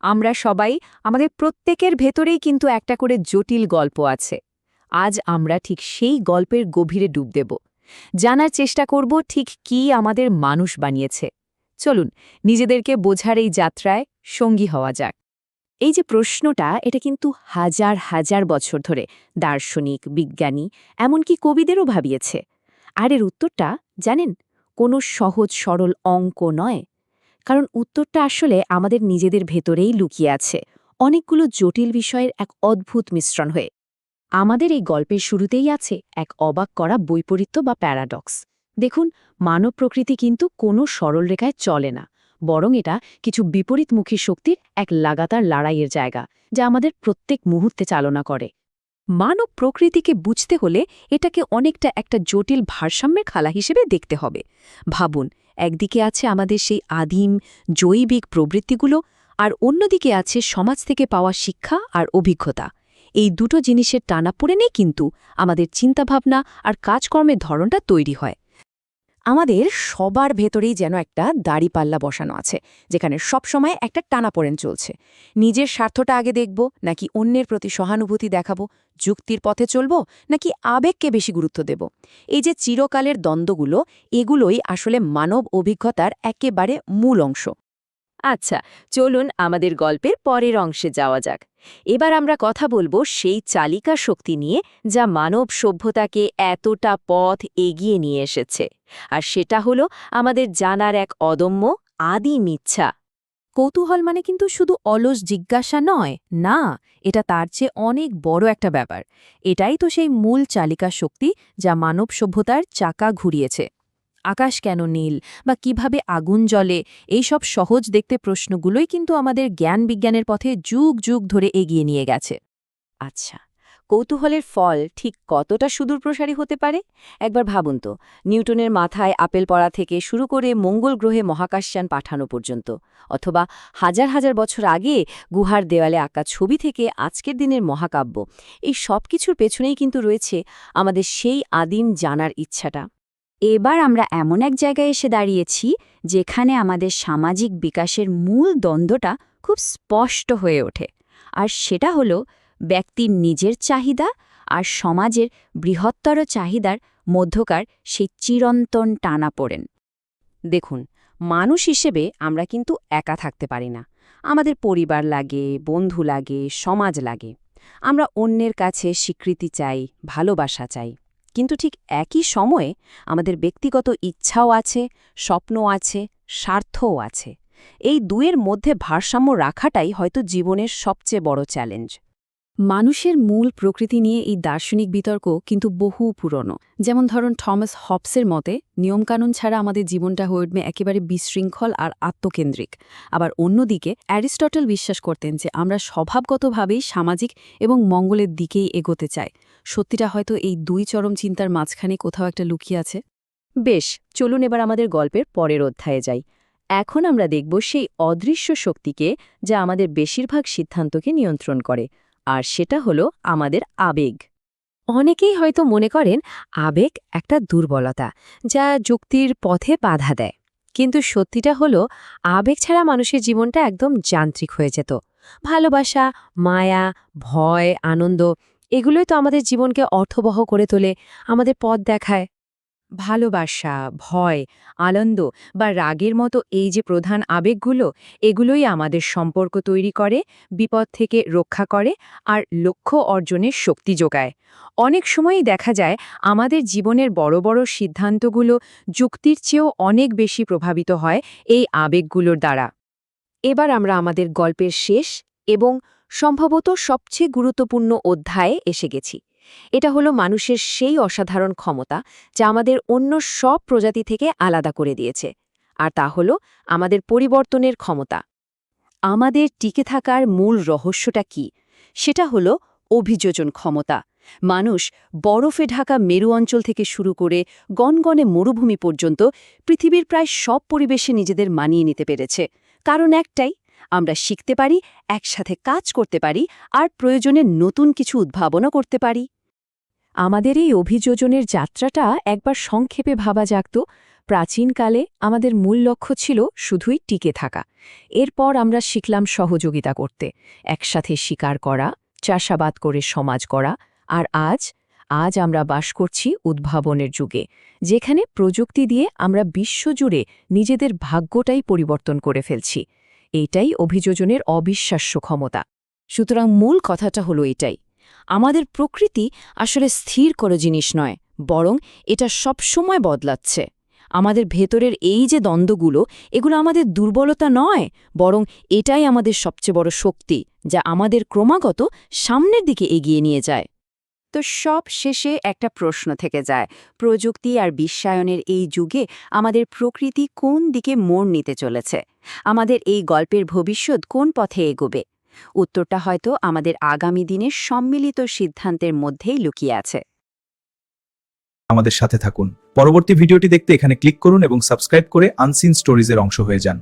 আমরা সবাই আমাদের প্রত্যেকের ভেতরেই কিন্তু একটা করে জটিল গল্প আছে। আজ আমরা ঠিক সেই গল্পের গভীরে ডুব দেব, জানার চেষ্টা করব ঠিক কি আমাদের মানুষ বানিয়েছে। চলুন নিজেদেরকে বোঝার এই যাত্রায় সঙ্গী হওয়া যাক। এই যে প্রশ্নটা, এটা কিন্তু হাজার হাজার বছর ধরে দার্শনিক, বিজ্ঞানী, এমনকি কবিদেরও ভাবিয়েছে। আর এর উত্তরটা জানেন, কোনো সহজ সরল অঙ্ক নয়। কারণ উত্তরটা আসলে আমাদের নিজেদের ভেতরেই লুকিয়ে আছে, অনেকগুলো জটিল বিষয়ের এক অদ্ভুত মিশ্রণ হয়ে। আমাদের এই গল্পের শুরুতেই আছে এক অবাক করা বৈপরীত্য বা প্যারাডক্স। দেখুন, মানব প্রকৃতি কিন্তু কোনো সরল রেখায় চলে না, বরং এটা কিছু বিপরীতমুখী শক্তির এক লাগাতার লড়াইয়ের জায়গা, যা আমাদের প্রত্যেক মুহূর্তে চালনা করে। মানব প্রকৃতিকে বুঝতে হলে এটাকে অনেকটা একটা জটিল ভারসাম্যের খেলা হিসেবে দেখতে হবে। ভাবুন, একদিকে আছে আমাদের সেই আদিম জৈবিক প্রবৃত্তিগুলো, আর অন্যদিকে আছে সমাজ থেকে পাওয়া শিক্ষা আর অভিজ্ঞতা। এই দুটো জিনিসের টানাপোড়েনেই কিন্তু আমাদের চিন্তাভাবনা আর কাজকর্মের ধরনটা তৈরি হয়। আমাদের সবার ভেতরেই যেন একটা দাড়িপাল্লা বসানো আছে, যেখানে সবসময় একটা টানাপোড়েন চলছে। নিজের স্বার্থটা আগে দেখব, নাকি অন্যের প্রতি সহানুভূতি দেখাবো? যুক্তির পথে চলব, নাকি আবেগকে বেশি গুরুত্ব দেব? এই যে চিরকালের দ্বন্দ্বগুলো, এগুলোই আসলে মানব অভিজ্ঞতার একেবারে মূল অংশ। আচ্ছা, চলুন আমাদের গল্পের পরের অংশে যাওয়া যাক। এবার আমরা কথা বলবো সেই চালিকা শক্তি নিয়ে, যা মানব সভ্যতাকে এতটা পথ এগিয়ে নিয়ে এসেছে। আর সেটা হলো আমাদের জানার এক অদম্য আদিম ইচ্ছা। কৌতূহল মানে কিন্তু শুধু অলস জিজ্ঞাসা নয়, না, এটা তার চেয়ে অনেক বড় একটা ব্যাপার। এটাই তো সেই মূল চালিকা শক্তি যা মানব সভ্যতার চাকা ঘুরিয়েছে। আকাশ কেন নীল, বা কিভাবে আগুন জ্বলে, এই সব সহজ দেখতে প্রশ্নগুলোই কিন্তু আমাদের জ্ঞান বিজ্ঞানের পথে যুগ যুগ ধরে এগিয়ে নিয়ে গেছে। আচ্ছা, কৌতূহলের ফল ঠিক কতটা সুদূরপ্রসারী হতে পারে? একবার ভাবুন তো, নিউটনের মাথায় আপেল পড়া থেকে শুরু করে মঙ্গল গ্রহে মহাকাশযান পাঠানো পর্যন্ত, অথবা হাজার হাজার বছর আগে গুহার দেওয়ালে আঁকা ছবি থেকে আজকের দিনের মহাকাব্য, এই সব কিছুর পেছনেই কিন্তু রয়েছে আমাদের সেই আদিম জানার ইচ্ছাটা। এবার আমরা এমন এক জায়গায় এসে দাঁড়িয়েছি, যেখানে আমাদের সামাজিক বিকাশের মূল দ্বন্দ্বটা খুব স্পষ্ট হয়ে ওঠে। আর সেটা হলো ব্যক্তির নিজের চাহিদা আর সমাজের বৃহত্তর চাহিদার মধ্যকার সেই চিরন্তন টানাপোড়েন। দেখুন, মানুষ হিসেবে আমরা কিন্তু একা থাকতে পারি না। আমাদের পরিবার লাগে, বন্ধু লাগে, সমাজ লাগে। আমরা অন্যের কাছে স্বীকৃতি চাই, ভালোবাসা চাই। কিন্তু ঠিক একই সময়ে আমাদের ব্যক্তিগত ইচ্ছাও আছে, স্বপ্নও আছে, স্বার্থও আছে। এই দুয়ের মধ্যে ভারসাম্য রাখাটাই হয়তো জীবনের সবচেয়ে বড় চ্যালেঞ্জ। মানুষের মূল প্রকৃতি নিয়ে এই দার্শনিক বিতর্ক কিন্তু বহু পুরনো। যেমন ধরুন, থমাস হবসের মতে নিয়মকানুন ছাড়া আমাদের জীবনটা হয়ে উঠবে একেবারে বিশৃঙ্খল আর আত্মকেন্দ্রিক। আবার অন্যদিকে অ্যারিস্টটল বিশ্বাস করতেন যে আমরা স্বভাবগতভাবেই সামাজিক এবং মঙ্গলের দিকেই এগোতে চাই। সত্যিটা হয়তো এই দুই চরম চিন্তার মাঝখানে কোথাও একটা লুকিয়ে আছে। বেশ, চলুন এবার আমাদের গল্পের পরের অধ্যায়ে যাই। এখন আমরা দেখব সেই অদৃশ্য শক্তিকে, যা আমাদের বেশিরভাগ সিদ্ধান্তকে নিয়ন্ত্রণ করে। আর সেটা হলো আমাদের আবেগ। অনেকেই হয়তো মনে করেন আবেগ একটা দুর্বলতা, যা যুক্তির পথে বাধা দেয়। কিন্তু সত্যিটা হলো, আবেগ ছাড়া মানুষের জীবনটা একদম যান্ত্রিক হয়ে যেত। ভালোবাসা, মায়া, ভয়, আনন্দ, এগুলোই তো আমাদের জীবনকে অর্থবহ করে তোলে, আমাদের পথ দেখায়। ভালোবাসা, ভয়, আনন্দ বা রাগের মতো এই যে প্রধান আবেগগুলো, এগুলোই আমাদের সম্পর্ক তৈরি করে, বিপদ থেকে রক্ষা করে, আর লক্ষ্য অর্জনের শক্তি যোগায়। অনেক সময়ই দেখা যায় আমাদের জীবনের বড় বড় সিদ্ধান্তগুলো যুক্তির চেয়েও অনেক বেশি প্রভাবিত হয় এই আবেগগুলোর দ্বারা। এবার আমরা আমাদের গল্পের শেষ এবং সম্ভবত সবচেয়ে গুরুত্বপূর্ণ অধ্যায়ে এসে গেছি। এটা হলো মানুষের সেই অসাধারণ ক্ষমতা, যা আমাদের অন্য সব প্রজাতি থেকে আলাদা করে দিয়েছে। আর তা হলো আমাদের পরিবর্তনের ক্ষমতা। আমাদের টিকে থাকার মূল রহস্যটা কি? সেটা হলো অভিযোজন ক্ষমতা। মানুষ বরফে ঢাকা মেরু অঞ্চল থেকে শুরু করে গনগনে মরুভূমি পর্যন্ত পৃথিবীর প্রায় সব পরিবেশে নিজেদের মানিয়ে নিতে পেরেছে। কারণ একটাই, আমরা শিখতে পারি, একসাথে কাজ করতে পারি, আর প্রয়োজনে নতুন কিছু উদ্ভাবনও করতে পারি। আমাদের এই অভিযোজনের যাত্রাটা একবার সংক্ষেপে ভাবা যাক তো। প্রাচীনকালে আমাদের মূল লক্ষ্য ছিল শুধুই টিকে থাকা। এরপর আমরা শিখলাম সহযোগিতা করতে, একসাথে শিকার করা, চাষাবাদ করে সমাজ করা। আর আজ আমরা বাস করছি উদ্ভাবনের যুগে, যেখানে প্রযুক্তি দিয়ে আমরা বিশ্বজুড়ে নিজেদের ভাগ্যটাই পরিবর্তন করে ফেলছি। এইটাই অভিযোজনের অবিশ্বাস্য ক্ষমতা। সুতরাং মূল কথাটা হলো এটাই, আমাদের প্রকৃতি আসলে স্থির কোনো জিনিস নয়, বরং এটা সবসময় বদলাচ্ছে। আমাদের ভেতরের এই যে দ্বন্দ্বগুলো, এগুলো আমাদের দুর্বলতা নয়, বরং এটাই আমাদের সবচেয়ে বড় শক্তি, যা আমাদের ক্রমাগত সামনের দিকে এগিয়ে নিয়ে যায়। তো সব শেষে একটা প্রশ্ন থেকে যায়, প্রযুক্তি আর বিশ্বায়নের এই যুগে আমাদের প্রকৃতি কোন দিকে মোড় নিতে চলেছে? আমাদের এই গল্পের ভবিষ্যৎ কোন পথে এগোবে? উত্তরটা হয়তো আমাদের আগামী দিনের সম্মিলিত সিদ্ধান্তের মধ্যেই লুকিয়ে আছে। আমাদের সাথে থাকুন। পরবর্তী ভিডিওটি দেখতে এখানে ক্লিক করুন এবং সাবস্ক্রাইব করে আনসিন স্টোরিজের অংশ হয়ে যান।